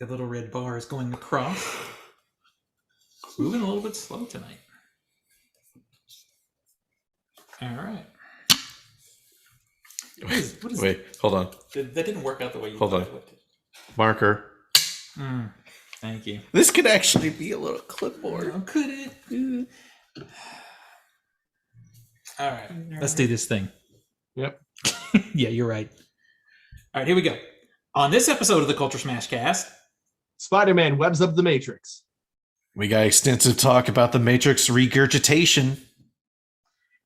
The little red bar is going across. Moving a little bit slow tonight. All right. What is Wait, hold on. That didn't work out the way you Hold thought on. it would. Marker. Thank you. This could actually be a little clipboard. Oh, could it? All right. Let's do this thing. Yep. Yeah, you're right. All right, here we go. On this episode of the CultureSmash cast, Spider-Man webs up the Matrix. We got extensive talk about the Matrix regurgitation.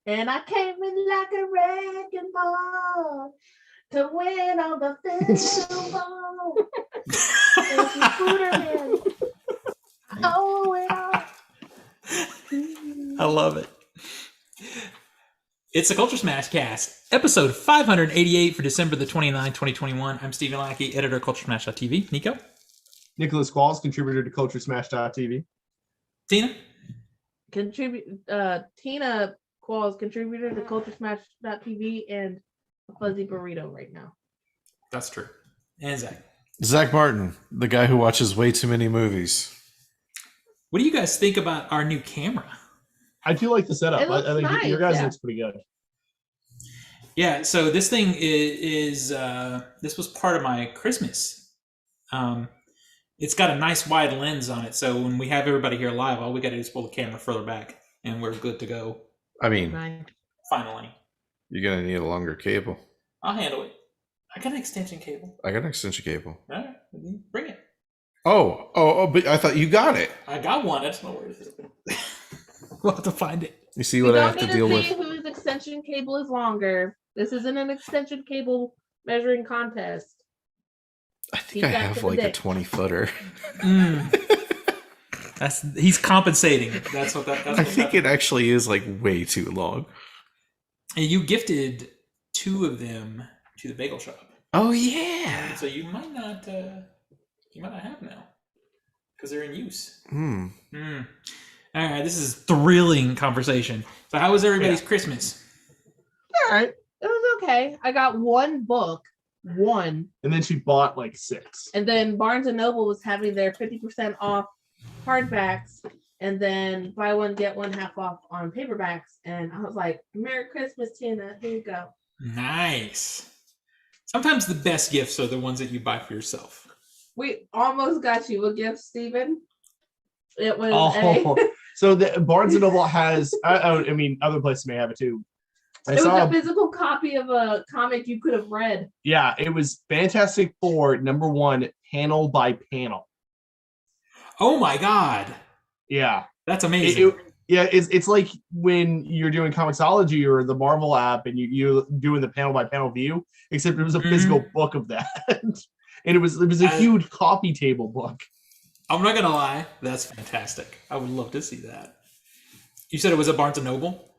And I came in like a wrecking ball to win on the film ball. Oh, it all. I love it. It's the CultureSmash cast, episode 588 for December the 29th, 2021. I'm Stephen Lackey, editor of CultureSmash.tv. Nico? Nicholas Qualls, contributor to CultureSmash.tv. Tina? Tina Qualls, contributor to CultureSmash.tv and a fuzzy burrito right now. That's true. And Zach? Zach Martin, the guy who watches way too many movies. What do you guys think about our new camera? I do like the setup. It looks I think nice, your guys yeah. looks pretty good. Yeah, so this thing is this was part of my Christmas. It's got a nice wide lens on it, so when we have everybody here live, all we got to do is pull the camera further back, and we're good to go. I mean, Nice. Finally, you're going to need a longer cable. I'll handle it. I got an extension cable. I got an extension cable. All right, bring it. Oh, but I thought you got it. I got one. I just don't know where it is. We'll have to find it. You see We what I don't have to need deal to with? see whose extension cable is longer. This isn't an extension cable measuring contest. I think He's I got have to the like a dick. 20-footer. He's compensating. That's what that. That's I what think it actually is like way too long. And you gifted 2 of them to the bagel shop, Oh, yeah. so you might not have now because they're in use. Hmm. All right, this is thrilling conversation. So, how was everybody's Christmas? All right. It was okay. I got one book, And then she bought like 6. and then Barnes & Noble was having their 50% off hardbacks, and then buy one, get one half off on paperbacks. And I was like, Merry Christmas, Tina. Here you go. Nice. Sometimes the best gifts are the ones that you buy for yourself. We almost got you a gift, Stephen. It was So the Barnes & Noble has, I mean, other places may have it too. it was a physical copy of a comic you could have read. Yeah, it was Fantastic Four, #1, panel by panel. Oh my God. Yeah. That's amazing. It's like when you're doing Comixology or the Marvel app and you're doing the panel by panel view, except it was a physical book of that. And it was a huge coffee table book. I'm not going to lie. That's fantastic. I would love to see that. You said it was a Barnes & Noble?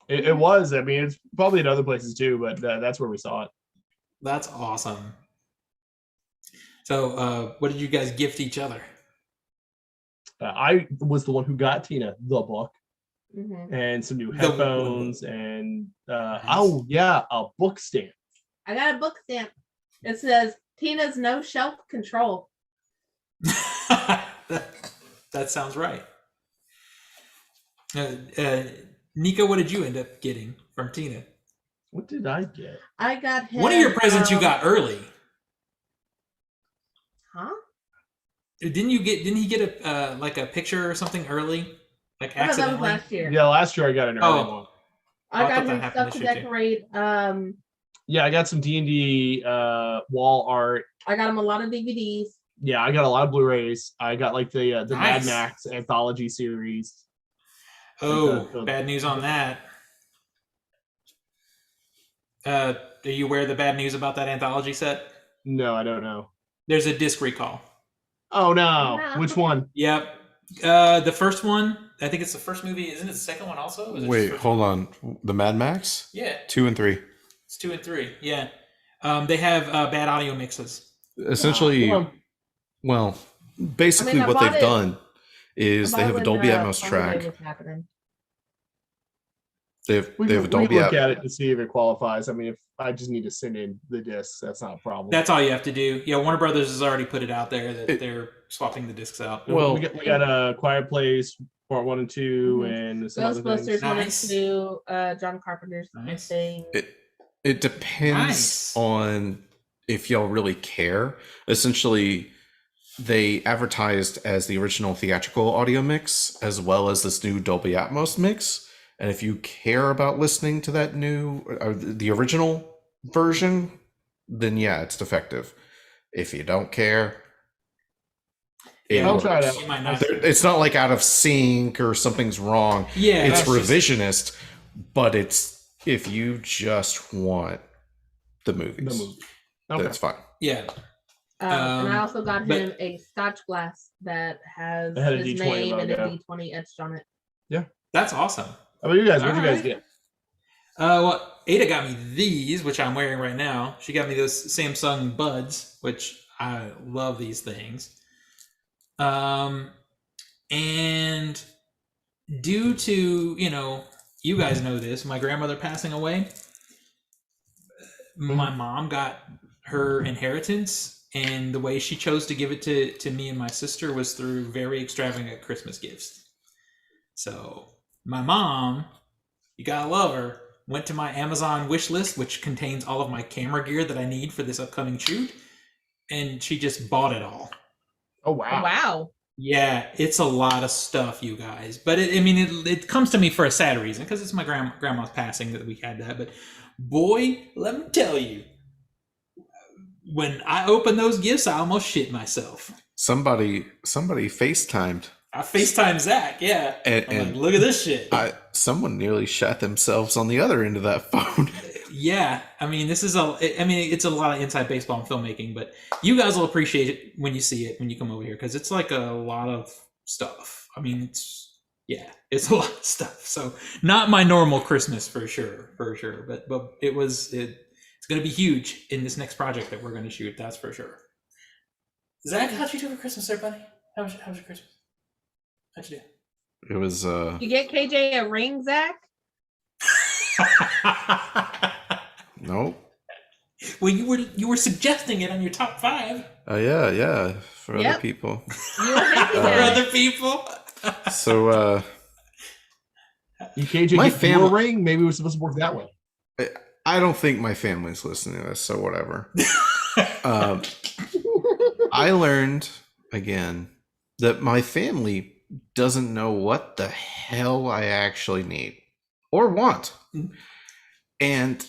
It was. I mean, it's probably in other places too, but that's where we saw it. That's awesome. So, what did you guys gift each other? I was the one who got Tina the book Mm-hmm. and some new The- headphones and Nice. a book stand. I got a book stamp. It says Tina's no shelf control. that sounds right. Nico, what did you end up getting from Tina? What did I get? I got him. One of your presents you got early. Huh? Didn't he get a like a picture or something early? Like I thought that was accidentally? last year. Yeah, last year I got an early one. I I got thought that him happened stuff to this year, too. decorate. Yeah, I got some D&D wall art. I got him a lot of DVDs. Yeah, I got a lot of Blu-rays. I got like the Mad Nice. Max anthology series. Oh, The- bad news on that. Are you aware of the bad news about that anthology set? No, I don't know. There's a disc recall. Oh no. No. Which one? Yep. The first one, I think it's the first movie. Isn't it the second one also? Or is it Wait, just first hold one? on. The Mad Max? Yeah, 2 and 3. it's 2 and 3. Yeah. They have bad audio mixes. Essentially, well, basically I what bought they've it- done is they have a Dolby Atmos Holiday track. was happening. They have We a can Dolby look app. at it to see if it qualifies. I mean, if I just need to send in the discs, that's not a problem. That's all you have to do. Yeah, Warner Brothers has already put it out there that It- they're swapping the discs out. Well- we got a Quiet Place Part 1 and 2, Mhm. and some other things. Ghostbusters 1 and Nice. 2, John Carpenter's Nice. thing. It depends Nice. on if y'all really care. Essentially, they advertised as the original theatrical audio mix as well as this new Dolby Atmos mix. And if you care about listening to that new, the original version, then yeah, it's defective. If you don't care, Yeah, I'll try it out. you might not- it's not like out of sync or something's wrong. Yeah, It's that's just- revisionist, but it's if you just want the movies, The movie. Okay. that's fine. yeah. And I also got but- him a Scotch glass that has It had a his D20 name and a logo. D20 etched on it. That's awesome. How about you guys? What'd you guys Alright. get? Well, Ada got me these, which I'm wearing right now. She got me those Samsung Buds, which I love these things. And due to, you guys know this, my grandmother passing away, my mom got her inheritance, and the way she chose to give it to me and my sister was through very extravagant Christmas gifts. So my mom, you gotta love her, went to my Amazon wish list, which contains all of my camera gear that I need for this upcoming shoot, and she just bought it all. Oh wow! Wow. Yeah, it's a lot of stuff, you guys. But it comes to me for a sad reason, because it's my grandma's passing that we had that. But boy, let me tell you, when I opened those gifts, I almost shit myself. Somebody FaceTimed. I FaceTime Zach, yeah. I'm And like, look at this shit. someone nearly shot themselves on the other end of that phone. Yeah, it's a lot of inside baseball and filmmaking, but you guys will appreciate it when you see it, when you come over here, because it's like a lot of stuff. It's a lot of stuff. So not my normal Christmas for sure. But it's going to be huge in this next project that we're going to shoot. That's for sure. Zach, how'd you do for Christmas, there, buddy? How was your Christmas? How'd you do? It was You get KJ a ring, Zach? nope. Well, you were suggesting it on your top 5 Oh yeah, for Yep. other people. You were happy for with it. other people. So You KJ My get your family- ring. Maybe it was supposed to work that way. I don't think my family's listening to this, so whatever. I learned again that my family doesn't know what the hell I actually need or want. And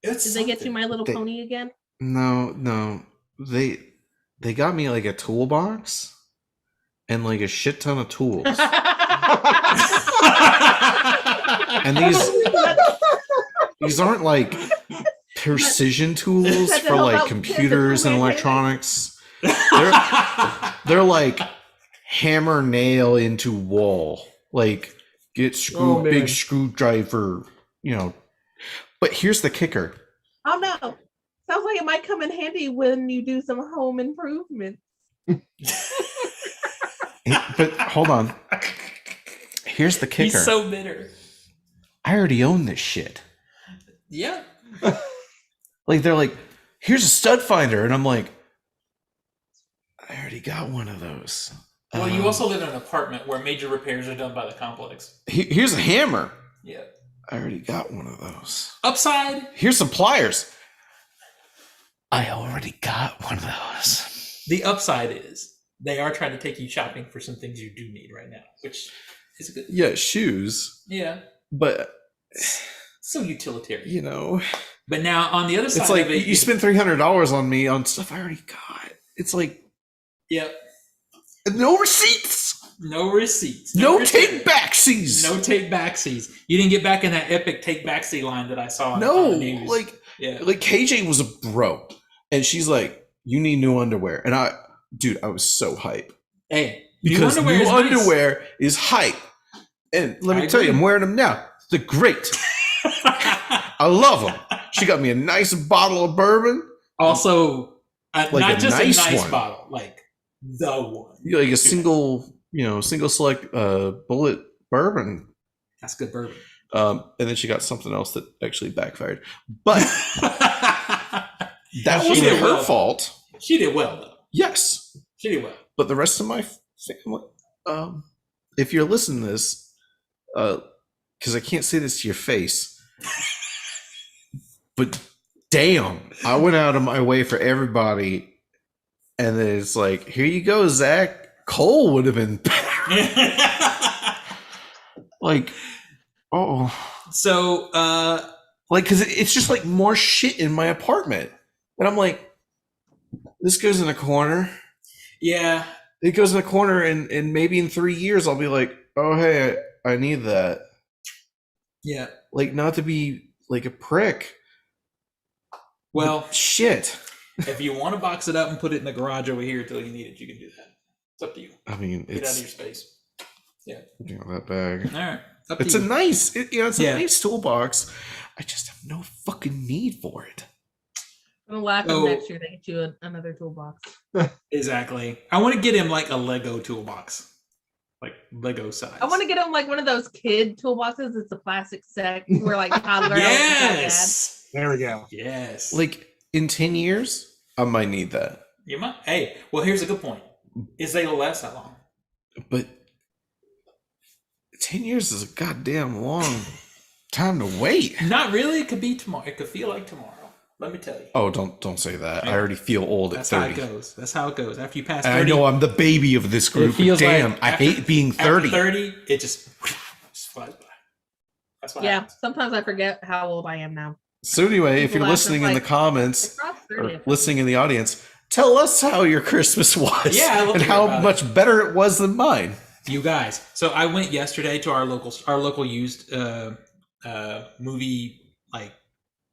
Did they get you My Little They- Pony again? no, they got me like a toolbox and like a shit ton of tools. And these aren't like precision tools Does it for help like out computers and physical electronics. They're like hammer nail into wall. Like get Oh, man. big screwdriver, But here's the kicker. Oh no. Sounds like it might come in handy when you do some home improvement. But hold on. Here's the kicker. He's so bitter. I already own this shit. Yeah. Like they're like, here's a stud finder, and I'm like, I already got one of those. Well, you also live in an apartment where major repairs are done by the complex. Here's a hammer. Yeah. I already got one of those. Upside, Here's some pliers. I already got one of those. the upside is they are trying to take you shopping for some things you do need right now, which is good. Yeah, shoes. Yeah. But So utilitarian. it's But now on the other side like of it, you spend $300 on me on stuff I already got. It's like Yep. no receipts, No receipts. no return. take backsies. No take backsies. You didn't get back in that epic take backsee line that I saw on No, the news. like yeah. KJ was a bro, and she's like, "You need new underwear," and I was so hype Hey, because new is nice. underwear is hype. And let me I tell you, agree. I'm wearing them now. They're great. I love them. She got me a nice bottle of bourbon, Also, Like not a just nice a nice one. bottle, like the one. like a single select bullet bourbon. That's good bourbon. And then she got something else that actually backfired. But that She wasn't did her well. fault. She did well, though. Yes. She did well. But the rest of my family, if you're listening to this, because I can't say this to your face, but damn, I went out of my way for everybody. And then it's like, here you go, Zach. Cole would have been like, oh. So, like, because it's just like more shit in my apartment. And I'm like, this goes in a corner. yeah. It goes in a corner, and maybe in 3 years, I'll be like, oh, hey, I need that. Yeah. Like, not to be like a prick. Well, but shit. if you want to box it up and put it in the garage over here until you need it, you can do that. It's up to you. I mean, Get out of your it's space. Yeah. that bag. All right. Up It's to a you. nice, it's a Yeah. nice toolbox. I just have no fucking need for it. I'm gonna laugh So- next year to get you another toolbox. Exactly. I want to get him like a Lego toolbox, like Lego size. I want to get him like one of those kid toolboxes. It's a plastic set where like toddler. Yes. There we go. Yes. Like, in 10 years, I might need that. You might. Hey, well, here's a good point. Is they will last that long? But 10 years is a goddamn long time to wait. Not really. It could be tomorrow. It could feel like tomorrow. Let me tell you. Oh, don't say that. I Yeah. already feel old at That's how 30. it goes. That's how it goes. After you pass 30, I know I'm the baby of this group. feels But damn, like I after- hate being 30. After 30, it just flies by. That's what Yeah, happens. sometimes I forget how old I am now. So anyway, if People you're laugh, listening it's in the like, comments I crossed 30 or at first. listening in the audience, tell us how your Christmas was Yeah, I love and to hear how about much better it was than mine. You guys. So I went yesterday to our local used movie like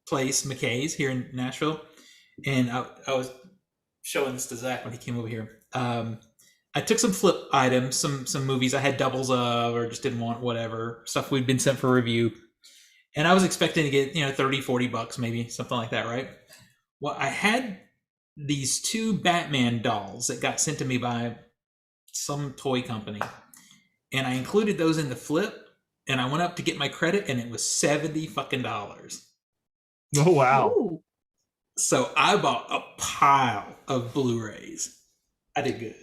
place, McKay's here in Nashville, and I was showing this to Zach when he came over here. I took some flip items, some movies I had doubles of or just didn't want, whatever stuff we'd been sent for review, and I was expecting to get $30-$40 maybe, something like that, right? Well, I had these 2 Batman dolls that got sent to me by some toy company, and I included those in the flip, and I went up to get my credit, and it was $70 fucking dollars. Oh wow. Ooh. So I bought a pile of Blu-rays. I did good.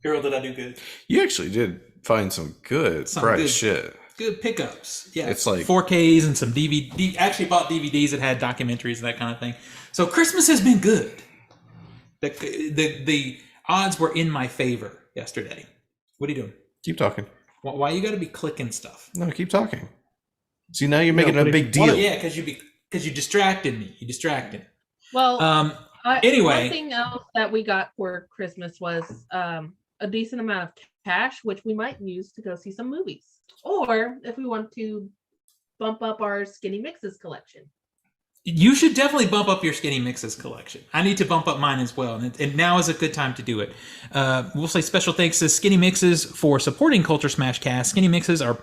Hero, did I do good? You actually did find some good Some price good- shit. Good pickups. Yeah, It's like- 4Ks and some DVD. Actually bought DVDs that had documentaries and that kind of thing. So Christmas has been good. The odds were in my favor yesterday. What are you doing? Keep talking. Why you got to be clicking stuff? No, keep talking. See, now you're making but a if big you wanna- deal. Yeah, because you distracted me. You distracted. Well, Anyway. one thing else that we got for Christmas was a decent amount of cash, which we might use to go see some movies, or if we want to bump up our Skinny Mixes collection. You should definitely bump up your Skinny Mixes collection. I need to bump up mine as well, and now is a good time to do it. We'll say special thanks to Skinny Mixes for supporting Culture Smash Cast. Skinny Mixes are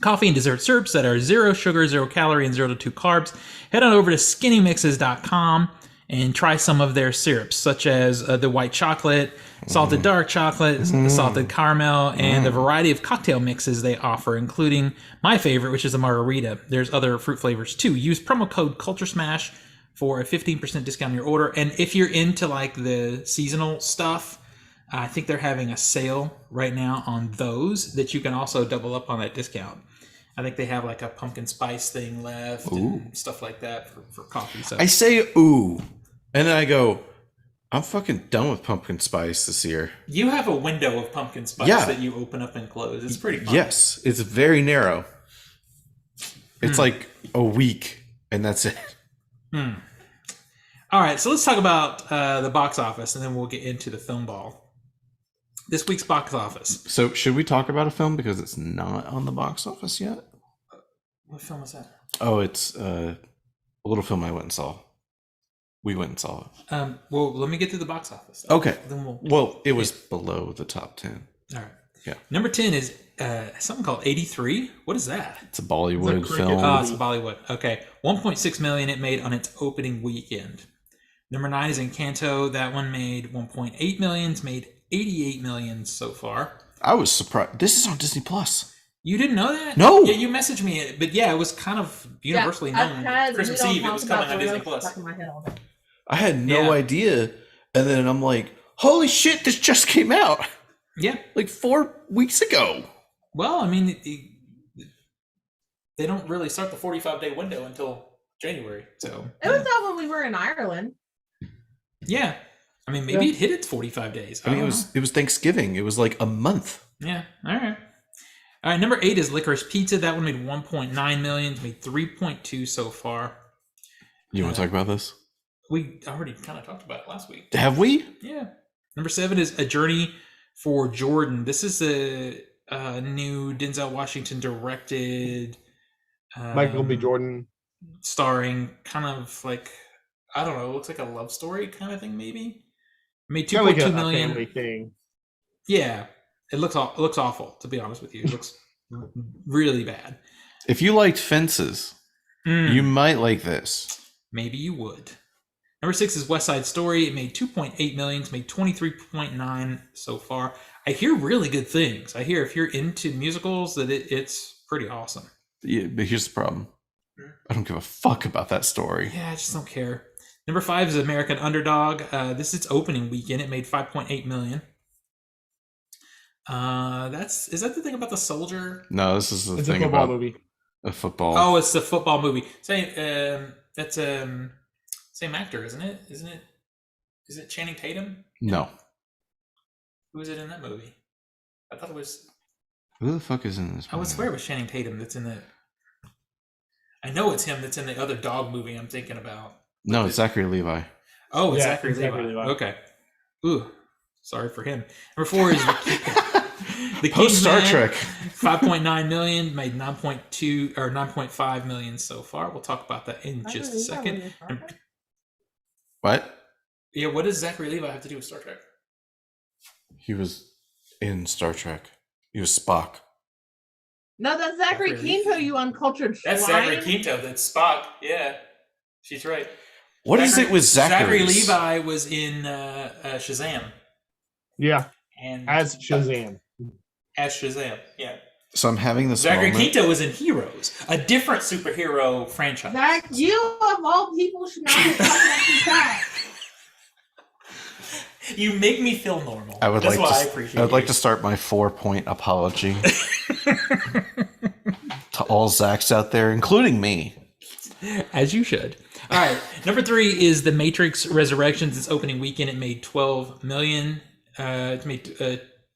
coffee and dessert syrups that are 0 sugar, 0 calorie, and 0 to 2 carbs. Head on over to skinnymixes.com and try some of their syrups, such as the white chocolate, salted dark chocolate, salted caramel, and the variety of cocktail mixes they offer, including my favorite, which is a margarita. There's other fruit flavors too. Use promo code CultureSmash for a 15% discount on your order. And if you're into like the seasonal stuff, I think they're having a sale right now on those that you can also double up on that discount. I think they have like a pumpkin spice thing left and stuff like that for coffee. So I say ooh, and then I go, I'm fucking done with pumpkin spice this year. you have a window of pumpkin spice Yeah. that you open up and close. It's pretty fun. Yes, it's very narrow. It's like a week, and that's it. All right, so let's talk about the box office, and then we'll get into the film ball. This week's box office. So, should we talk about a film because it's not on the box office yet? What film was that? Oh, it's a little film I went and saw. We went and saw it. Well, let me get to the box office. Okay. Then we'll. Well, it was below the top 10. All right. Yeah. Number 10 is something called 83. What is that? It's a Bollywood It's a cricket film. Oh, it's Bollywood. Okay. 1.6 million it made on its opening weekend. Number 9 is Encanto. That one made 1.8 million. It's made 88 million so far. I was surprised. This is on Disney Plus. You didn't know that? No. Yeah, you messaged me, but yeah, it was kind of universally known. Christmas Eve, it was coming on Disney Plus. Stuck in my head all day. I had no idea, and then I'm like, "Holy shit! This just came out." Yeah, like 4 weeks ago. Well, I mean, they don't really start the 45-day window until January. So it was out when we were in Ireland. Yeah, I mean, maybe it hit its 45 days. I mean, it was Thanksgiving. It was like a month. Yeah. All right. All right. Number 8 is Licorice Pizza. That one made 1.9 million. It's made 3.2 so far. You want to talk about this? We already kind of talked about it last week. Have we? Yeah. Number 7 is A Journey for Jordan. This is a new Denzel Washington directed. Michael B. Jordan. Starring kind of like, I don't know, it looks like a love story kind of thing, maybe. Made Kind of 2.2 like a million. family thing. Yeah. It looks awful, to be honest with you. It looks really bad. If you liked Fences, you might like this. Maybe you would. Number 6 is West Side Story. It made 2.8 million. It's made 23.9 so far. I hear really good things. I hear if you're into musicals that it's pretty awesome. Yeah, but here's the problem. I don't give a fuck about that story. Yeah, I just don't care. Number 5 is American Underdog. This is its opening weekend. It made 5.8 million. Is that the thing about the soldier? No, this is the It's thing a football about movie. a football. Oh, it's the football movie. That's same actor, isn't it? Is it Channing Tatum? No. Who is it in that movie? I thought it was. Who the fuck is in this movie? I would swear it was Channing Tatum that's in the. I know it's him that's in the other dog movie I'm thinking about. No, it's Zachary Levi. Oh, it's Yeah, Zachary it's Levi. Zachary Levi. Okay. Ooh, sorry for him. Number 4 is the Post Star Trek. 5.9 million, made 9.2 or 9.5 million so far. We'll talk about that in just a second. What? Yeah, what does Zachary Levi have to do with Star Trek? He was in Star Trek. He was Spock. No, that's Zachary Quinto, you uncultured swine. That's Zachary Quinto. That's Spock. Yeah, she's right. What is it with Zachary? Zachary Levi was in Shazam. Yeah, And as Shazam. As Shazam, yeah. So I'm having this Zachary moment. Quinto was in Heroes, a different superhero franchise. Zach, you of all people should not be talking like that. You make me feel normal. I would That's like why I to. appreciate I would like you. to start my 4-point apology to all Zachs out there, including me. As you should. All right. Number 3 is The Matrix Resurrections. Its opening weekend, it made 12 million. It made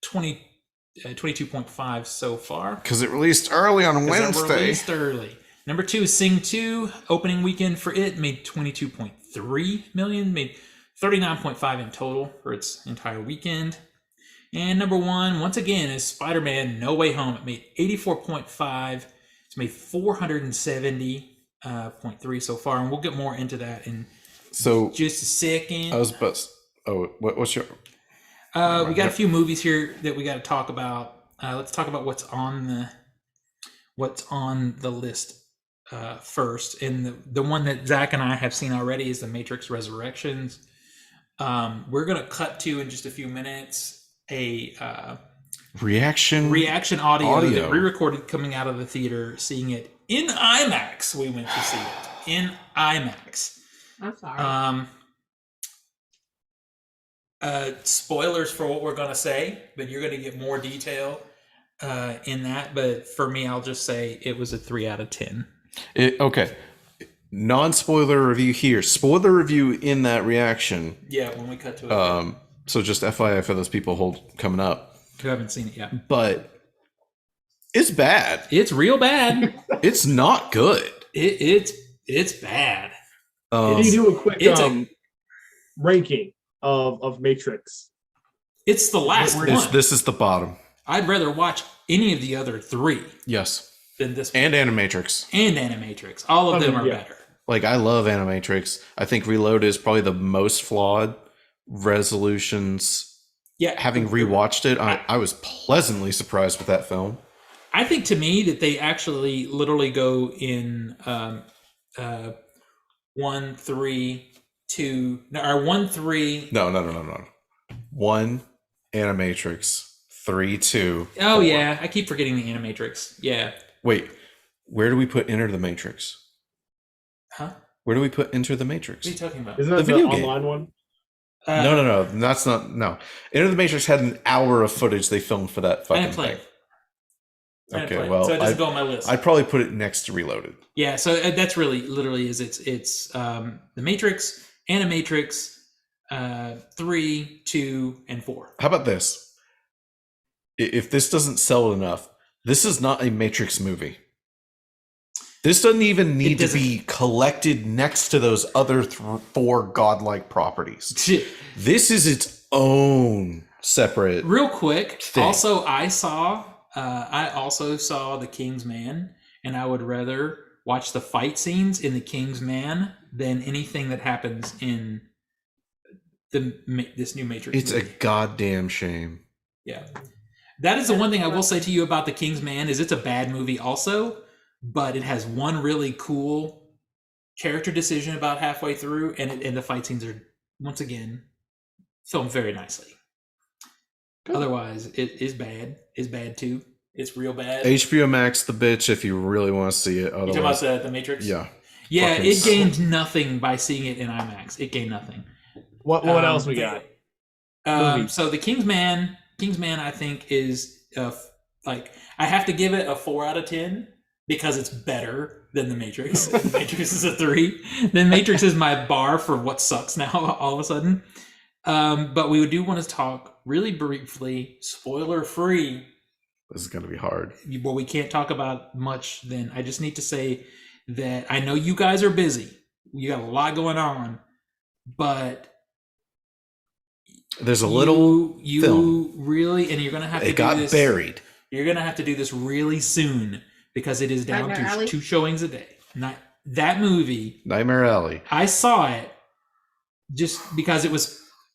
22.5 so far. Because it released early on Wednesday. Released early. Number 2 is Sing 2. Opening weekend for it made 22.3 million. Made 39.5 in total for its entire weekend. And number 1, once again, is Spider-Man No Way Home. It made 84.5. It's made 470.3 so far, and we'll get more into that in just a second. I was about. What's your? We got a few movies here that we got to talk about. Let's talk about what's on the list first. And the one that Zach and I have seen already is The Matrix Resurrections. We're gonna cut to in just a few minutes a reaction audio that re-recorded coming out of the theater, seeing it in IMAX. We went to see it in IMAX. I'm sorry. Spoilers for what we're gonna say, but you're gonna get more detail in that. But for me, I'll just say it was a 3 out of 10. Okay. Non-spoiler review here. Spoiler review in that reaction. Yeah, when we cut to it. So just FYI for those people coming up. Who haven't seen it yet. But it's bad. It's real bad. It's not good. It's bad. Can you do a quick ranking of Matrix? It's the last one. This is the bottom. I'd rather watch any of the other 3. Yes. Than this one. And Animatrix. And Animatrix. All of them are better. Like, I love Animatrix. I think Reload is probably the most flawed resolutions. Yeah. Having rewatched it, I was pleasantly surprised with that film. I think to me that they actually literally go in 1, 3, 2, or 1, 3. No. 1 Animatrix, 3, 2. Oh 4. yeah, I keep forgetting the Animatrix. Yeah. Wait, where do we put Enter the Matrix? Huh? Where do we put Enter the Matrix? What are you talking about? Isn't that The the, video game. online one? No. That's not. No. Enter the Matrix had an hour of footage they filmed for that I fucking didn't play thing. it. I didn't Okay, play it, well, so it doesn't go on my list. I'd probably put it next to Reloaded. Yeah, so that's really literally is it's the Matrix, Animatrix, 3, 2, and 4. How about this? If this doesn't sell enough, this is not a Matrix movie. This doesn't even need to be collected next to those other 4 godlike properties. This is its own separate. Real quick, thing. also I also saw The King's Man, and I would rather watch the fight scenes in The King's Man than anything that happens in this new Matrix It's movie. a goddamn shame. Yeah. That is the one thing I will say to you about The King's Man is it's a bad movie also, but it has one really cool character decision about halfway through, and the fight scenes are, once again, filmed very nicely. Good. Otherwise, it is bad. It's bad too. It's real bad. HBO Max the bitch if you really want to see it. Otherwise, you talking about the Matrix? Yeah. Yeah, it gained nothing by seeing it in IMAX. It gained nothing. What else we got? So The King's Man, I think is like I have to give it a 4 out of 10 because it's better than The Matrix. The Matrix is a 3. The Matrix is my bar for what sucks now all of a sudden. But we do want to talk really briefly, spoiler free. This is going to be hard. Well, we can't talk about much then. I just need to say that I know you guys are busy. You got a lot going on, but there's a little film. Really, and you're going to have to do this. It got buried. You're going to have to do this really soon because it is down to 2 showings a day. Not that movie. Nightmare Alley. I saw it just because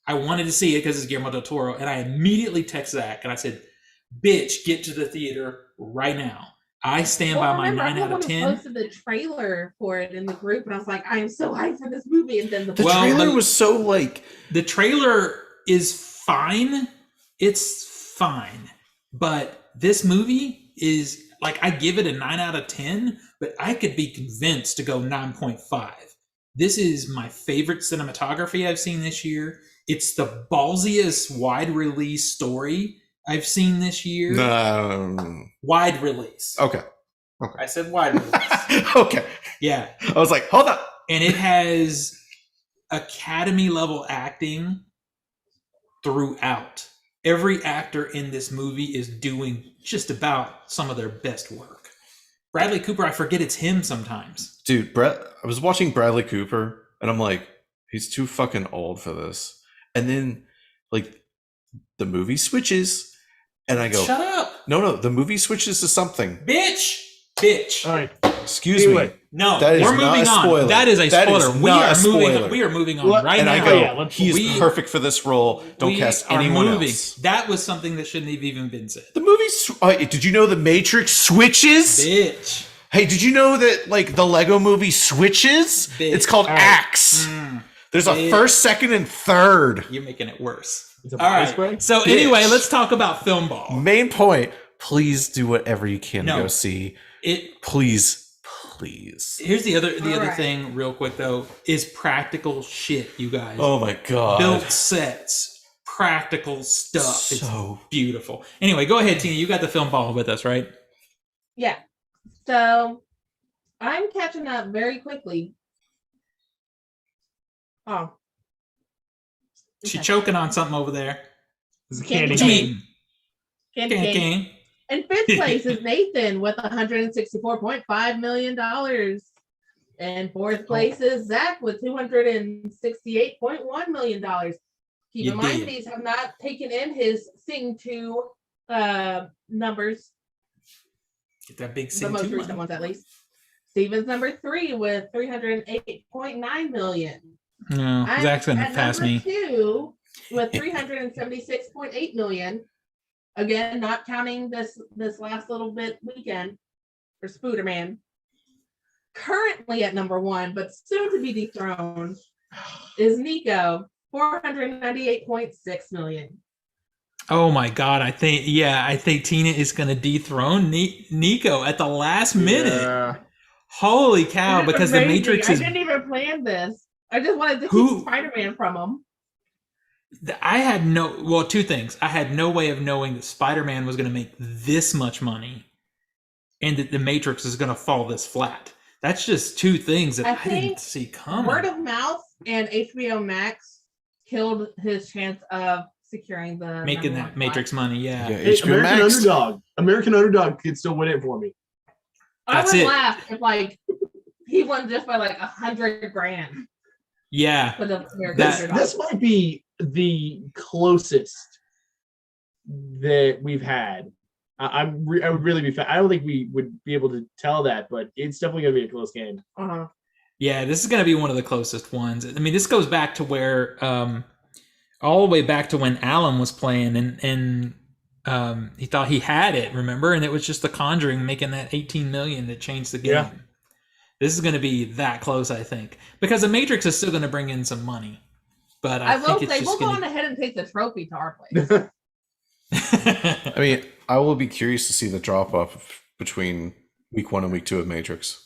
I wanted to see it because it's Guillermo del Toro, and I immediately text Zach and I said, "Bitch, get to the theater right now." I stand by my 9 out of 10. I posted the trailer for it in the group, and I was like, "I am so hyped for this movie." And then the trailer was so the trailer is fine. It's fine, but this movie is like I give it a 9 out of 10, but I could be convinced to go 9.5. This is my favorite cinematography I've seen this year. It's the ballsiest wide release story I've seen this year. Wide release. Okay. I said wide release. Okay. Yeah. I was like, hold up. And it has Academy level acting throughout. Every actor in this movie is doing just about some of their best work. Bradley Cooper, I forget it's him sometimes. Dude, I was watching Bradley Cooper and I'm like, he's too fucking old for this. And then like the movie switches and I go, shut up. No, the movie switches to something. Bitch. All right. Excuse me. No, that is we're not moving a spoiler. on. That is a spoiler. We are moving on right and now. I go, he's perfect for this role. Don't cast anyone else. That was something that shouldn't have even been said. The movie. Did you know the Matrix switches? Bitch. Hey, did you know that like the Lego movie switches? Bitch. It's called Acts. There's a first, second, and third. You're making it worse. All right. So anyway, let's talk about Film Ball. Main point. Please do whatever you can to go see it. Please. Here's the other thing, real quick though, is practical shit, you guys. Oh my god. Built sets, practical stuff. So it's beautiful. Anyway, go ahead, Tina. You got the Film Ball with us, right? Yeah. So I'm catching up very quickly. Oh. She's choking on something over there. It's a candy cane. Candy cane. In 5th place is Nathan with $164.5 million. And 4th place is Zach with $268.1 million. Keep in mind, these have not taken in his Sing 2 numbers. Get that big Sing 2 the most recent ones, at least. Steven's number 3 with $308.9 million. No, Zach's going to pass me. 2 with $376.8 million. Again, not counting this last little bit weekend for Spooderman. Currently at number 1, but soon to be dethroned, is Nico, $498.6 million. Oh my god! I think Tina is going to dethrone Nico at the last minute. Yeah. Holy cow! This is Because the amazing. Matrix I is didn't even plan this. I just wanted to Who- keep Spider-Man from him. I had no two things. I had no way of knowing that Spider-Man was going to make this much money, and that the Matrix is going to fall this flat. That's just two things that I didn't see coming. Word of mouth and HBO Max killed his chance of securing the Making that Matrix money, yeah. Hey, HBO American Max. Underdog. American Underdog could still win it for me. That's I would it. laugh if like he won just by like $100,000. Yeah, For the American That- Underdog. This might be the closest that we've had. I would really be. I don't think we would be able to tell that, but it's definitely going to be a close game. Uh-huh. yeah. This is going to be one of the closest ones. I mean, this goes back to where, all the way back to when Alan was playing, and he thought he had it. Remember, and it was just The Conjuring making that 18 million that changed the game. Yeah. This is going to be that close, I think, because the Matrix is still going to bring in some money. But I will think it's say just we'll go on going ahead and take the trophy to our place. to. I mean, I will be curious to see the drop off between week 1 and week 2 of Matrix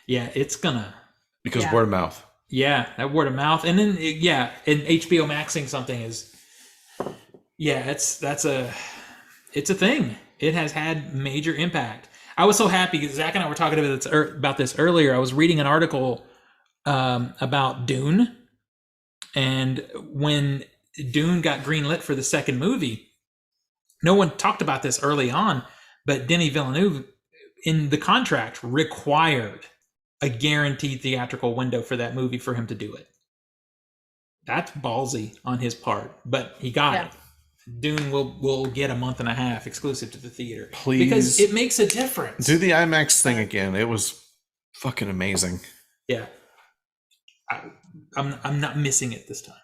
Yeah, it's gonna. because Yeah. word of mouth. Yeah, that word of mouth, and then and HBO Maxing something is. Yeah, it's a thing. It has had major impact. I was so happy because Zach and I were talking about this earlier. I was reading an article about Dune, and when Dune got greenlit for the second movie, no one talked about this early on, but Denis Villeneuve in the contract required a guaranteed theatrical window for that movie for him to do it. That's ballsy on his part, but he got Yeah. it. Dune will get a month and a half exclusive to the theater. Please. Because it makes a difference. Do the IMAX thing again. It was fucking amazing. Yeah. I'm not missing it this time.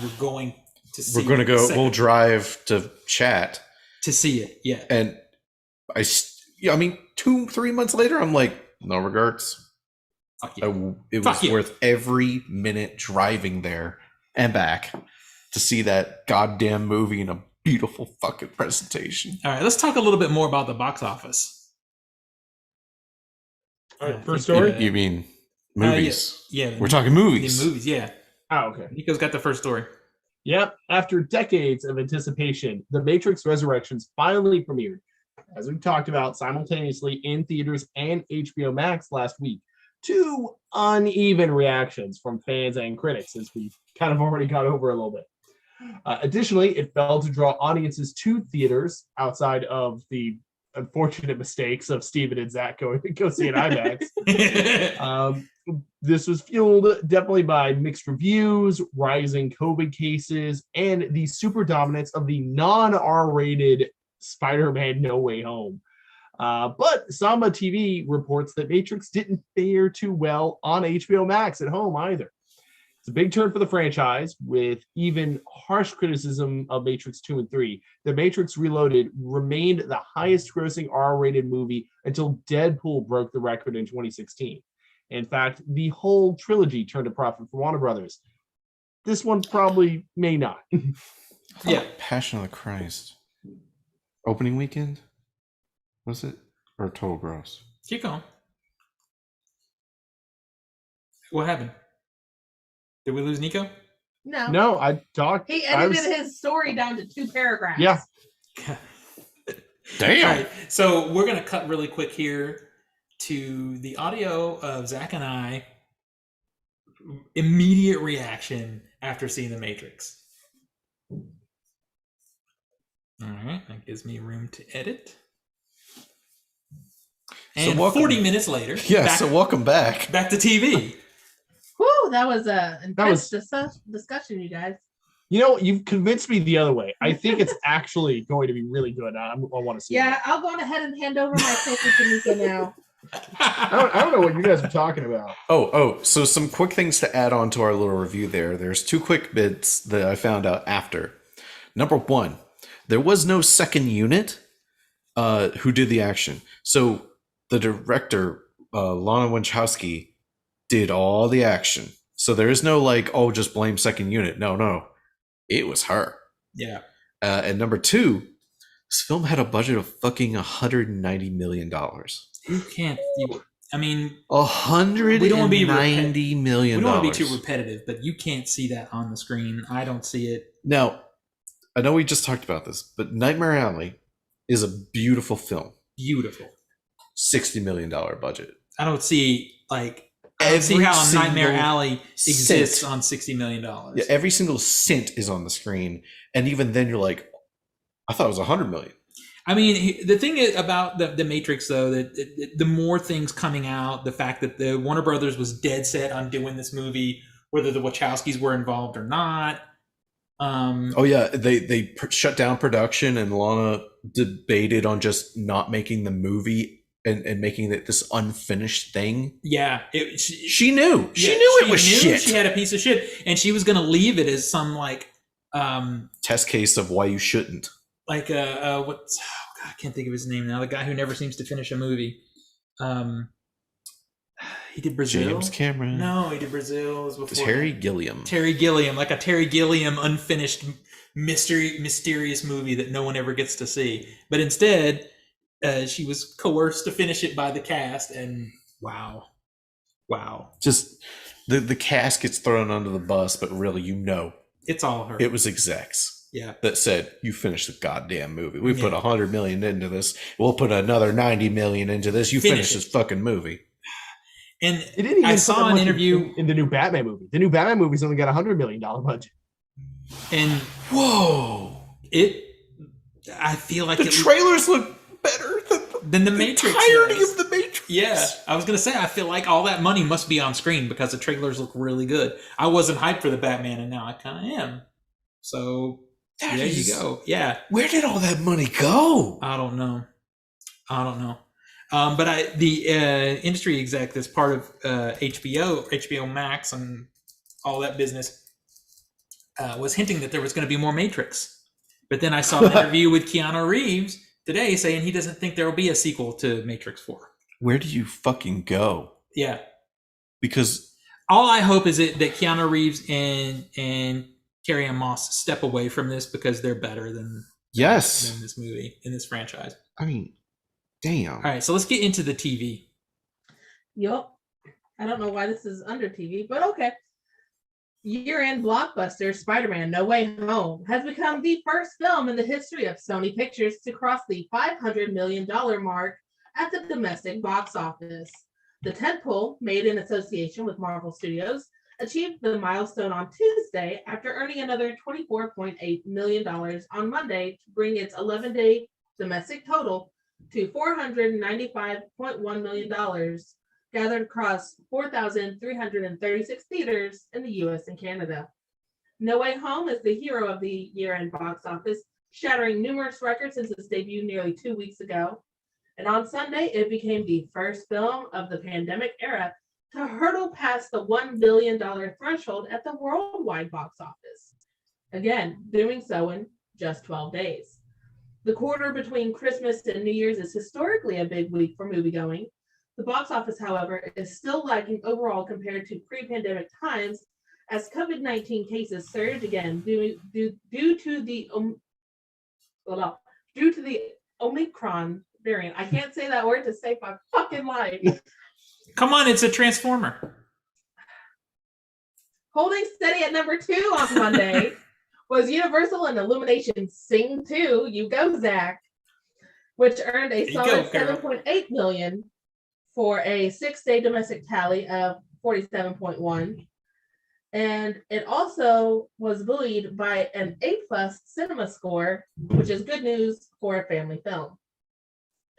We're going to see We're going to it go, second- we'll drive to chat. to see it. Yeah. And I mean, 2-3 months later, I'm like, no regrets. Fuck yeah. It Fuck was yeah. worth every minute driving there and back to see that goddamn movie in a beautiful fucking presentation. All right, let's talk a little bit more about the box office. All right, Yeah, first I think- story. You mean movies? Yeah. We're talking movies. The movies, yeah. Oh, okay. Nico's got the first story. Yep. After decades of anticipation, The Matrix Resurrections finally premiered, as we talked about, simultaneously in theaters and HBO Max last week. Two uneven reactions from fans and critics, as we kind of already got over a little bit. Additionally, it failed to draw audiences to theaters outside of the unfortunate mistakes of Steven and Zach going to go see an IMAX. This was fueled definitely by mixed reviews, rising COVID cases, and the super dominance of the non-R-rated Spider-Man No Way Home. But Samba TV reports that Matrix didn't fare too well on HBO Max at home either. It's a big turn for the franchise, with even harsh criticism of Matrix 2 and 3. The Matrix Reloaded remained the highest grossing R-rated movie until Deadpool broke the record in 2016. In fact, the whole trilogy turned a profit for Warner Brothers. This one probably may not. Yeah. Passion of the Christ. Opening weekend? Was it? Or total gross? Keep going. What happened? Did we lose Nico? No. No, I talked. He I edited was- his story down to 2 paragraphs. Yeah. Damn. All right, so we're gonna cut really quick here to the audio of Zach and I immediate reaction after seeing The Matrix. All right, that gives me room to edit. So And welcome- 40 minutes later, Yeah, back, so welcome back. back to TV. Whew, that was a intense was- discussion, you guys. You know, you've convinced me the other way. I think it's actually going to be really good. I want to see Yeah, it. I'll go on ahead and hand over my trophy to Nico now. I don't know what you guys are talking about. So some quick things to add on to our little review there. There's 2 quick bits that I found out after. Number 1, there was no second unit who did the action. So the director, Lana Wachowski, did all the action. So there is no like, oh, just blame second unit. No. It was her. Yeah. And number 2, this film had a budget of fucking $190 million. You can't. I mean, $190 we don't want to be too million. repetitive, but you can't see that on the screen. I don't see it. Now, I know we just talked about this, but Nightmare Alley is a beautiful film. Beautiful. $60 million budget. I don't see how Nightmare Alley exists on $60 million. Yeah, every single cent is on the screen, and even then, you're like, I thought it was $100 million. I mean, the thing about the Matrix, though, that the more things coming out, the fact that the Warner Brothers was dead set on doing this movie, whether the Wachowskis were involved or not. Oh yeah, they shut down production, and Lana debated on just not making the movie and making it this unfinished thing. Yeah, she knew. She knew it was shit. She had a piece of shit, and she was going to leave it as some test case of why you shouldn't. I can't think of his name now. The guy who never seems to finish a movie. He did Brazil. James Cameron. No, he did Brazil. Before Terry Gilliam. Terry Gilliam, like a Terry Gilliam unfinished mysterious movie that no one ever gets to see. But instead, she was coerced to finish it by the cast, and wow. Just the cast gets thrown under the bus, but really, it's all her. It was execs. Yeah, that said, you finish the goddamn movie. We put $100 million into this. We'll put another $90 million into this. You finish this fucking movie. And it didn't even I saw an interview in the new Batman movie. The new Batman movie's only got $100 million budget. And I feel like the trailers look better than the Matrix. Entirety of the Matrix. Yeah, I was gonna say I feel like all that money must be on screen because the trailers look really good. I wasn't hyped for the Batman, and now I kind of am. So there you go. Yeah. Where did all that money go? I don't know. But the industry exec that's part of HBO Max, and all that business was hinting that there was going to be more Matrix. But then I saw an interview with Keanu Reeves today saying he doesn't think there will be a sequel to Matrix 4. Where do you fucking go? Yeah. Because all I hope is that Keanu Reeves and Carrie-Anne Moss step away from this because they're better than this movie, in this franchise. I mean, damn. All right, so let's get into the TV. Yup. I don't know why this is under TV, but okay. Year-end blockbuster Spider-Man No Way Home has become the first film in the history of Sony Pictures to cross the $500 million mark at the domestic box office. The tentpole, made in association with Marvel Studios, achieved the milestone on Tuesday after earning another $24.8 million on Monday to bring its 11-day domestic total to $495.1 million, gathered across 4,336 theaters in the US and Canada. No Way Home is the hero of the year-end box office, shattering numerous records since its debut nearly 2 weeks ago. And on Sunday, it became the first film of the pandemic era to hurdle past the $1 billion threshold at the worldwide box office. Again, doing so in just 12 days. The quarter between Christmas and New Year's is historically a big week for moviegoing. The box office, however, is still lagging overall compared to pre-pandemic times as COVID-19 cases surge again due to the Omicron variant. I can't say that word to save my fucking life. Come on, it's a Transformer. Holding steady at number 2 on Monday was Universal and Illumination's Sing 2, You Go, Zach, which earned a solid $7.8 million for a 6-day domestic tally of 47.1. And it also was buoyed by an A+ cinema score, which is good news for a family film.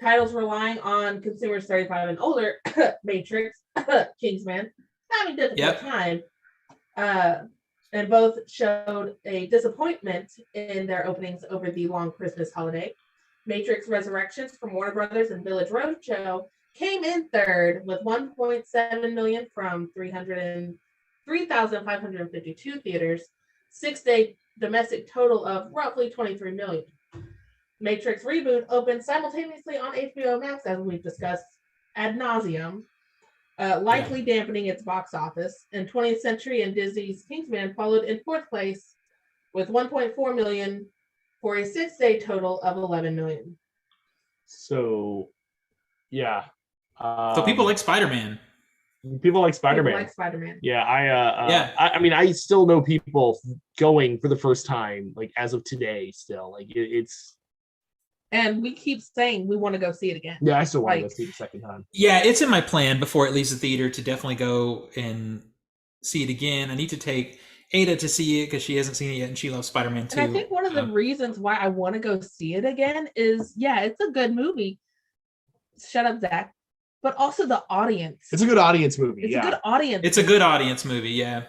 Titles relying on consumers 35 and older, Matrix, Kingsman, having a difficult time, and both showed a disappointment in their openings over the long Christmas holiday. Matrix Resurrections from Warner Brothers and Village Roadshow came in third with $1.7 million from 3,552 theaters, 6-day domestic total of roughly $23 million. Matrix Reboot opened simultaneously on HBO Max, as we've discussed ad nauseum, likely dampening its box office. And 20th Century and Disney's Kingsman followed in fourth place with $1.4 million for a 6-day total of 11 million. So, yeah. So people like Spider-Man. People like Spider-Man. People like Spider-Man. Yeah, Yeah. I mean, I still know people going for the first time, like as of today. Still, like it's. And we keep saying we want to go see it again. Yeah, I still want to Like- go see it the second time. Yeah, it's in my plan before it leaves the theater to definitely go and see it again. I need to take Ada to see it because she hasn't seen it yet, and she loves Spider-Man too. And I think one of the reasons why I want to go see it again is, yeah, it's a good movie. Shut up, Zach. But also the audience. It's a good audience movie. It's yeah, a good audience. It's a good audience movie, yeah.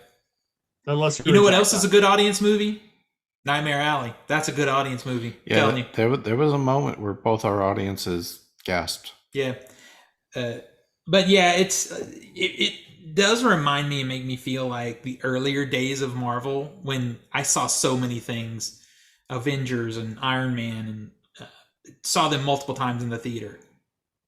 unless you're You know what Zach else is a good audience movie? Nightmare Alley. That's a good audience movie. I'm telling you. there was a moment where both our audiences gasped. Yeah. But yeah, it does remind me and make me feel like the earlier days of Marvel when I saw so many things, Avengers and Iron Man, and saw them multiple times in the theater.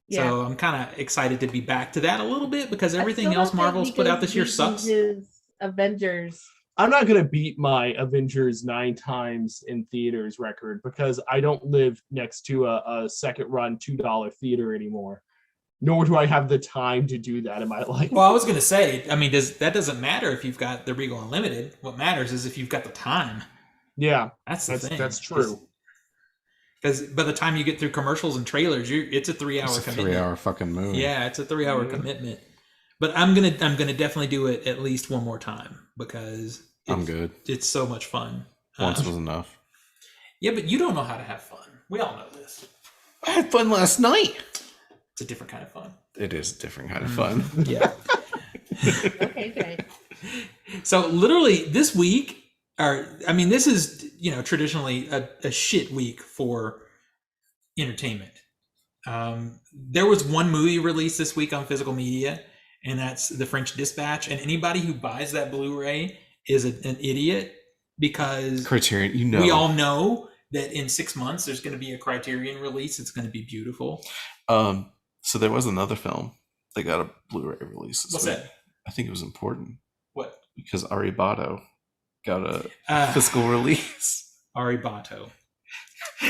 Yeah. So I'm kind of excited to be back to that a little bit because everything I still else don't think Marvel's put out this year beat sucks. His Avengers. I'm not gonna beat my Avengers 9 times in theaters record because I don't live next to a second run $2 theater anymore. Nor do I have the time to do that in my life. Well, I was going to say, I mean, that doesn't matter if you've got the Regal Unlimited. What matters is if you've got the time. Yeah, That's the thing. that's true. Because by the time you get through commercials and trailers, it's a 3-hour It's a commitment. 3-hour fucking movie. Yeah, it's a 3-hour Mhm. commitment. But I'm gonna definitely do it at least one more time because I'm good. It's so much fun. Once was enough. Yeah, but you don't know how to have fun. We all know this. I had fun last night. It's a different kind of fun. It is a different kind of fun. Yeah. Okay, great. So literally this week, this is traditionally a shit week for entertainment. There was one movie released this week on physical media, and that's The French Dispatch. And anybody who buys that Blu-ray is an idiot because Criterion, we all know that in 6 months there's going to be a Criterion release. It's going to be beautiful. So there was another film that got a Blu-ray release this What's week. that? I think it was important What? because Ari Bato got a physical release. Ari Bato.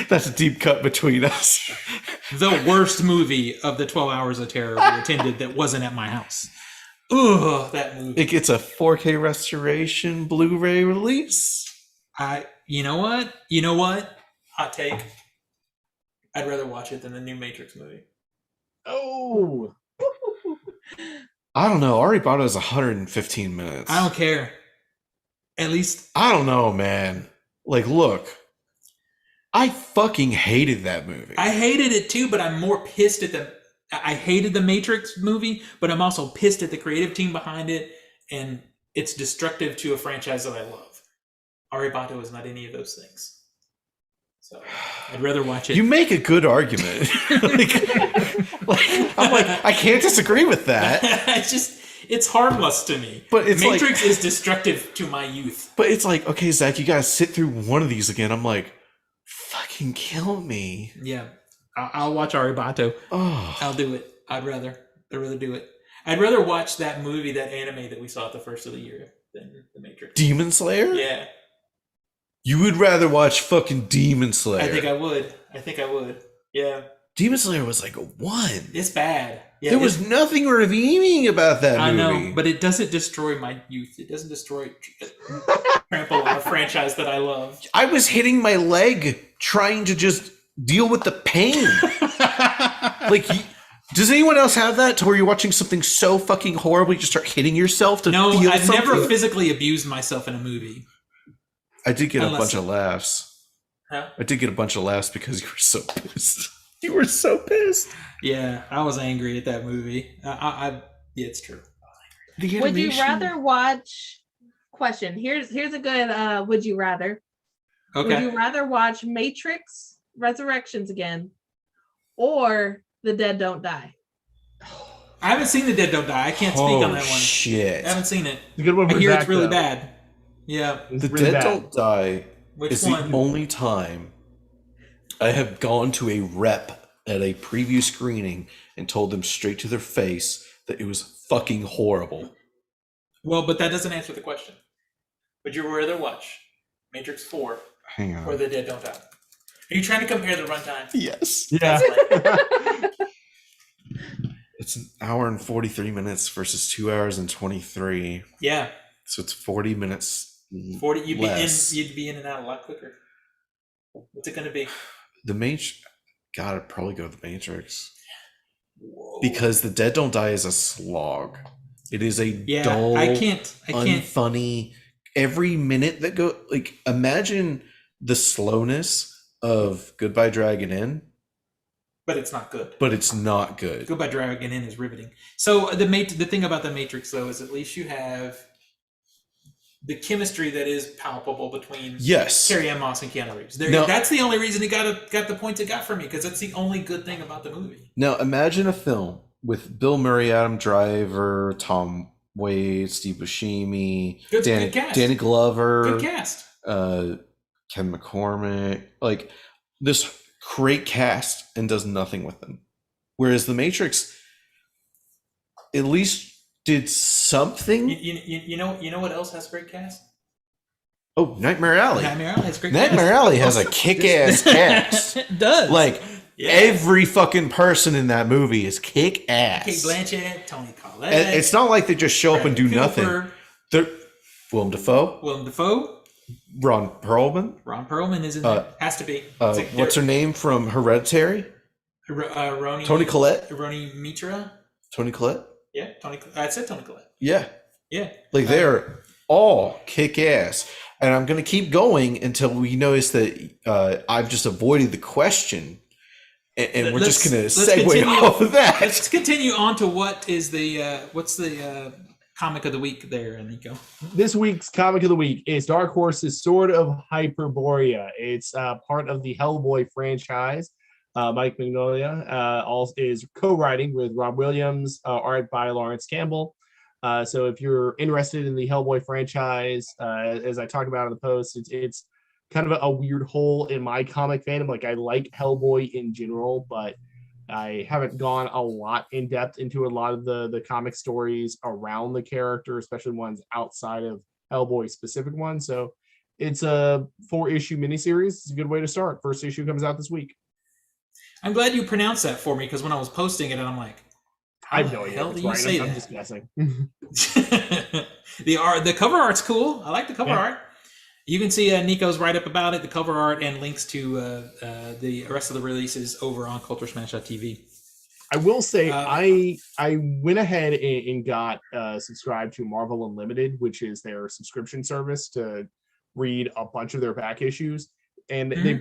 That's a deep cut between us. The worst movie of the 12 Hours of Terror we attended that wasn't at my house. Ugh, that movie. It gets a 4K restoration Blu-ray release. You know what? Hot take. I'd rather watch it than the new Matrix movie. Oh, I don't know. Ari Bato is 115 minutes. I don't care. At least I don't know, man. Like, look. I fucking hated that movie. I hated it too, but I'm more pissed at I hated the Matrix movie, but I'm also pissed at the creative team behind it, and it's destructive to a franchise that I love. Ari Bato is not any of those things. So I'd rather watch it. You make a good argument. I'm like, I can't disagree with that. It's harmless to me. But it's Matrix is destructive to my youth. But it's like, okay, Zach, you gotta sit through one of these again. I'm like, fucking kill me. Yeah, I'll watch Ari Bato. Oh, I'll do it. I'd rather do it. I'd rather watch that movie, that anime that we saw at the first of the year than the Matrix. Demon Slayer? Yeah. You would rather watch fucking Demon Slayer? I think I would. Yeah. Demon Slayer was like a 1. It's bad. Yeah, there was nothing redeeming about that movie. I know, but it doesn't destroy my youth. It doesn't trample on a franchise that I love. I was hitting my leg trying to just deal with the pain. Like, does anyone else have that to where you're watching something so fucking horrible you just start hitting yourself to No, feel I've something? never physically abused myself in a movie. I did get Unless a bunch of laughs. Huh? I did get a bunch of laughs because you were so pissed. You were so pissed. Yeah, I was angry at that movie. Yeah, it's true. Would you rather watch? Question. Here's a good. Would you rather? Okay. Would you rather watch Matrix Resurrections again, or The Dead Don't Die? I haven't seen The Dead Don't Die. I can't speak on that one. Shit. I haven't seen it. it's a good one. I For hear Zach, it's really though. bad. Yeah. It's The really Dead bad. Don't Die Which is one? the only time I have gone to a rep at a preview screening and told them straight to their face that it was fucking horrible. Well, but that doesn't answer the question. Would you rather watch Matrix 4 Hang or on. The Dead Don't Die? Are you trying to compare the runtime? Yes. Yeah. It's an hour and 43 minutes versus 2 hours and 23. Yeah, So it's 40 minutes 40. less. You'd be in and out a lot quicker. What's it gonna be? The Matrix. Gotta probably go with the Matrix. Whoa. Because The Dead Don't Die is a slog. It is a dull, I can't. unfunny. Every minute that go, like, imagine the slowness of Goodbye Dragon Inn, But it's not good. but it's not good. Goodbye Dragon Inn is riveting. So the thing about the Matrix though is at least you have the chemistry that is palpable between Yes. Carrie Ann Moss and Keanu Reeves. No. That's the only reason it got the points it got for me, because that's the only good thing about the movie. Now imagine a film with Bill Murray, Adam Driver, Tom Waits, Steve Buscemi, Good cast. Danny Glover, Good cast. Ken McCormick, like this great cast, and does nothing with them. Whereas The Matrix at least did something. You know what else has a great cast? Oh, Nightmare Alley. Nightmare Alley has a great Nightmare cast. Alley has a kick-ass cast. It does. Like Yeah. every fucking person in that movie is kick-ass. Kate Blanchett, Toni Collette. And it's not like they just show up and do Bradley nothing. Cooper, They're Willem Dafoe, Willem Dafoe, Ron Perlman. Ron Perlman is in there. Has to be. What's her name from Hereditary? Roni. Toni Collette. Roni Mitra. Toni Collette. Yeah, I said Toni Collette. Yeah, Yeah. like they're all kick-ass. And I'm gonna keep going until we notice that I've just avoided the question, and we're just gonna segue off of that. Let's continue on to what is what's the comic of the week there, Nico? This week's comic of the week is Dark Horse's Sword of Hyperborea. It's part of the Hellboy franchise. Mike Mignola is co-writing with Rob Williams, art by Lawrence Campbell. So if you're interested in the Hellboy franchise, as I talked about in the post, it's kind of a weird hole in my comic fandom. Like, I like Hellboy in general, but I haven't gone a lot in depth into a lot of the comic stories around the character, especially ones outside of Hellboy specific ones. So it's a 4-issue miniseries. It's a good way to start. First issue comes out this week. I'm glad you pronounced that for me, because when I was posting it, and I'm like, I have no idea. hell If do it's you right. say I'm that? just guessing. The cover art's cool. I like the cover Yeah. art. You can see Nico's write up about it, the cover art, and links to the rest of the releases over on CultureSmash.tv. I will say I went ahead and got subscribed to Marvel Unlimited, which is their subscription service to read a bunch of their back issues. And they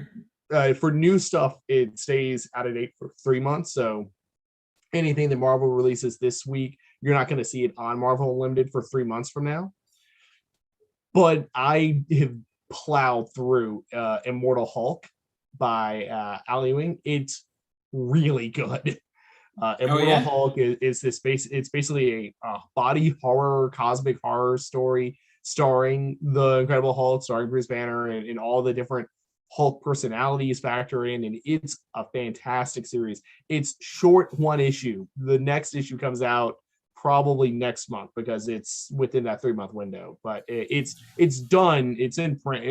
for new stuff, it stays out of date for 3 months. So anything that Marvel releases this week, you're not going to see it on Marvel Unlimited for 3 months from now. But I have plowed through Immortal Hulk by Al Ewing. It's really good. Immortal Hulk is this it's basically a body horror, cosmic horror story starring the Incredible Hulk, starring Bruce Banner, and all the different Hulk personalities factor in, and it's a fantastic series. It's short, 1 issue. The next issue comes out probably next month because it's within that 3-month window. But it's done. It's in print.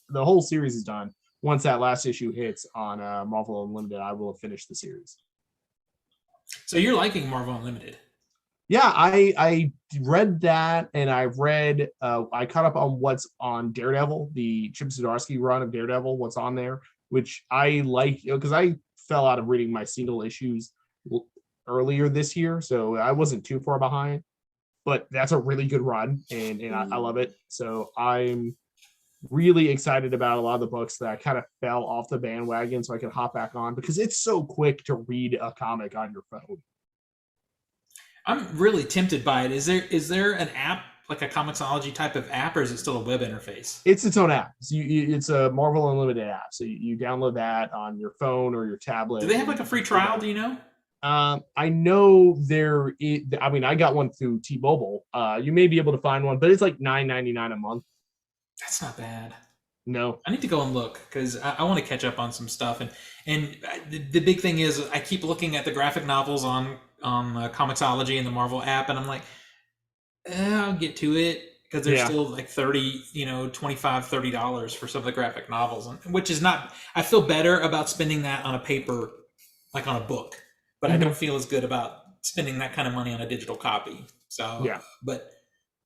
The whole series is done. Once that last issue hits on Marvel Unlimited, I will have finished the series. So you're liking Marvel Unlimited? Yeah, I read that, and I caught up on what's on Daredevil, the Chip Zdarsky run of Daredevil, what's on there, which I like, because I fell out of reading my single issues earlier this year, so I wasn't too far behind, but that's a really good run, and I love it. So I'm really excited about a lot of the books that I kind of fell off the bandwagon so I can hop back on, because it's so quick to read a comic on your phone. I'm really tempted by it. Is there an app, like a Comixology type of app, or is it still a web interface? It's its own app. So it's a Marvel Unlimited app. So you download that on your phone or your tablet. Do they have like a free trial? Do you know? I know there is. I mean, I got one through T-Mobile. You may be able to find one, but it's like $9.99 a month. That's not bad. No, I need to go and look, because I want to catch up on some stuff. And the big thing is, I keep looking at the graphic novels on Comixology and the Marvel app, and I'm like, I'll get to it. because they're Yeah. still like 30, $25, $30 for some of the graphic novels, which is not. I feel better about spending that on a paper, like on a book, but I Mhm. don't feel as good about spending that kind of money on a digital copy. So, Yeah. but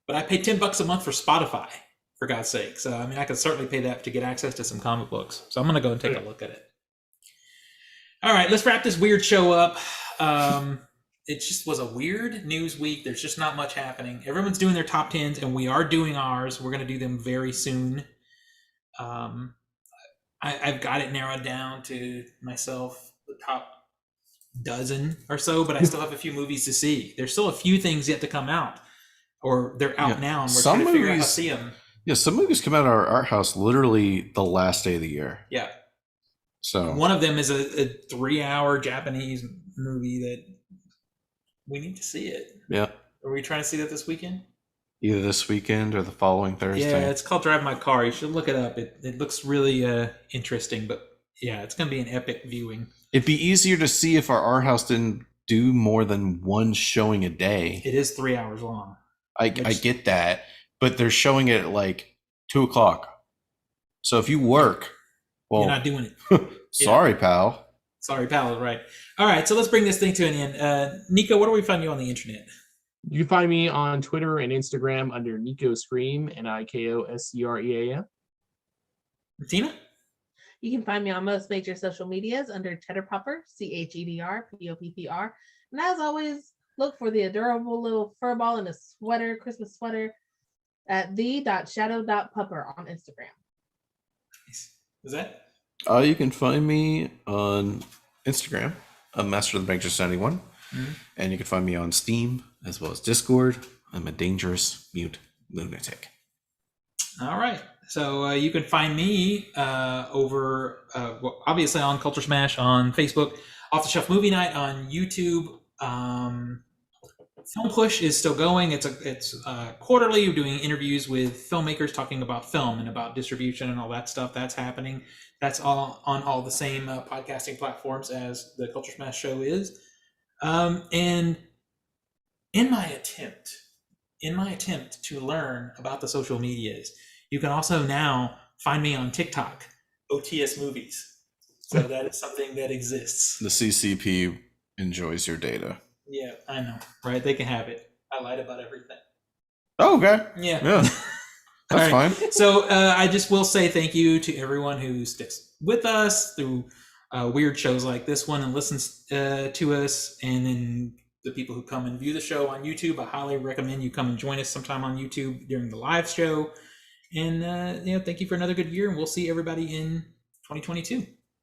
I pay $10 a month for Spotify, for God's sake. So, I mean, I could certainly pay that to get access to some comic books. So I'm going to go and take a look at it. All right, let's wrap this weird show up. It just was a weird news week. There's just not much happening. Everyone's doing their top 10s, and we are doing ours. We're going to do them very soon. I've got it narrowed down to myself, the top dozen or so, but I still have a few movies to see. There's still a few things yet to come out, or they're out now, and we're Some trying to figure out how to movies- see them. Yeah, some movies come out of our art house literally the last day of the year. Yeah. So One of them is a 3-hour Japanese movie that we need to see it. yeah, Are we trying to see that this weekend? either this weekend or the following Thursday. Yeah, it's called Drive My Car. You should look it up. It looks really interesting, but yeah, it's going to be an epic viewing. It'd be easier to see if our art house didn't do more than one showing a day. It is 3 hours long. I get that, but they're showing it at like 2:00. So if you work, well, You're not doing it. sorry, pal. Sorry, pal. Right. All right, so let's bring this thing to an end. Nico, where do we find you on the internet? You can find me on Twitter and Instagram under Nico Scream, NIKOSCREAM. Tina? You can find me on most major social medias under Cheddar Popper, CHEDRPOPPR. And as always, look for the adorable little furball in a sweater, Christmas sweater, at the.shadow.pupper on Instagram. Is that? You can find me on Instagram, Master of the Matrix 91, and you can find me on Steam as well as Discord. I'm a dangerous mute lunatic. All right. So you can find me over, obviously, on CultureSmash on Facebook, Off the Shelf Movie Night on YouTube. Film Push is still going. It's quarterly. We're doing interviews with filmmakers talking about film and about distribution and all that stuff. That's happening. That's all on all the same podcasting platforms as the CultureSmash show is. And in my attempt to learn about the social medias, you can also now find me on TikTok, OTS Movies. So that is something that exists. The CCP enjoys your data. Yeah, I know, right? They can have it. I lied about everything. Oh, okay. Yeah. That's right. fine. So I just will say thank you to everyone who sticks with us through weird shows like this one and listens to us, and then the people who come and view the show on YouTube. I highly recommend you come and join us sometime on YouTube during the live show. And thank you for another good year, and we'll see everybody in 2022.